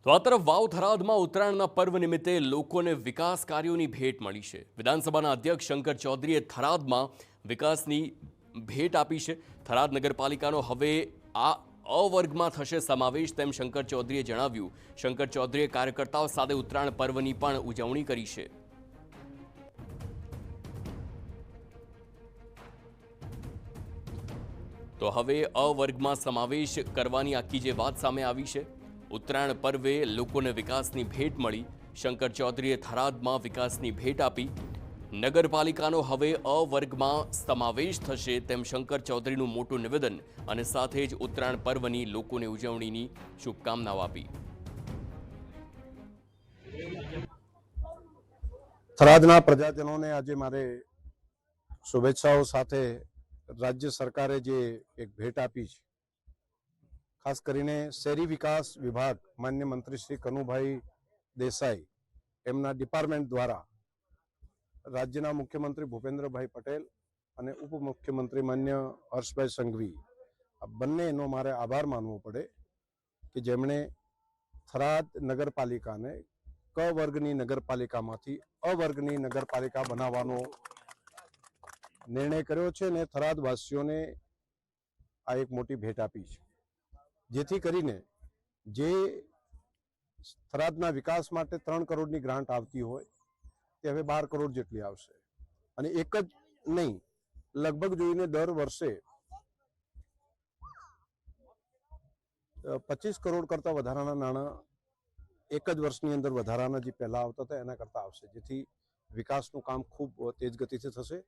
તો આ તરફ વાવ થરાદમાં ઉત્તરાયણના પર્વ નિમિત્તે લોકોને વિકાસ કાર્યોની ભેટ મળી છે। વિધાનસભાના અધ્યક્ષ શંકર ચૌધરીએ થરાદમાં વિકાસની ભેટ આપી છે। થરાદ નગરપાલિકાનો હવે આ અ વર્ગમાં થશે સમાવેશ તેમ શંકર ચૌધરીએ જણાવ્યું। શંકર ચૌધરીએ કાર્યકર્તાઓ સાથે ઉત્તરાયણ પર્વની પણ ઉજવણી કરી છે। તો હવે અ વર્ગમાં સમાવેશ કરવાની આખી જે વાત સામે આવી છે। ઉત્તરાયણ પર્વે લોકોને વિકાસની ભેટ મળી। શંકર ચૌધરીએ થરાદમાં વિકાસની ભેટ આપી। નગરપાલિકાનો હવે અ વર્ગમાં સમાવેશ થશે તેમ શંકર ચૌધરીનું મોટું નિવેદન અને સાથે જ ઉત્તરાયણ પર્વની લોકોને ઉજવણીની શુભકામનાઓ આપી। થરાદના પ્રજાજનોને આજે મારે શુભેચ્છાઓ સાથે રાજ્ય સરકારે જે એક ભેટ આપી છે, ખાસ કરીને શહેરી વિકાસ વિભાગ માન્ય મંત્રી શ્રી કનુભાઈ દેસાઈ એમના ડિપાર્ટમેન્ટ દ્વારા રાજ્યના મુખ્યમંત્રી ભૂપેન્દ્રભાઈ પટેલ અને ઉપમુખ્યમંત્રી માન્ય હર્ષભાઈ સંઘવી આ બંનેનો મારે આભાર માનવો પડે કે જેમણે થરાદ નગરપાલિકાને ક વર્ગની નગરપાલિકામાંથી અ વર્ગની નગરપાલિકા બનાવવાનો નિર્ણય કર્યો છે અને થરાદવાસીઓને આ એક મોટી ભેટ આપી છે, જેથી કરીને જે થરાદના વિકાસ માટે 3 કરોડની ગ્રાન્ટ આવતી હોય તે હવે 12 કરોડ જેટલી આવશે અને એક જ નહીં, લગભગ જોઈને દર વર્ષે 25 કરોડ કરતાં વધારાના નાણાં એક જ વર્ષની અંદર વધારાના જે પહેલા આવતા હતા એના કરતાં આવશે, જેથી વિકાસનું કામ ખૂબ તેજ ગતિથી થશે।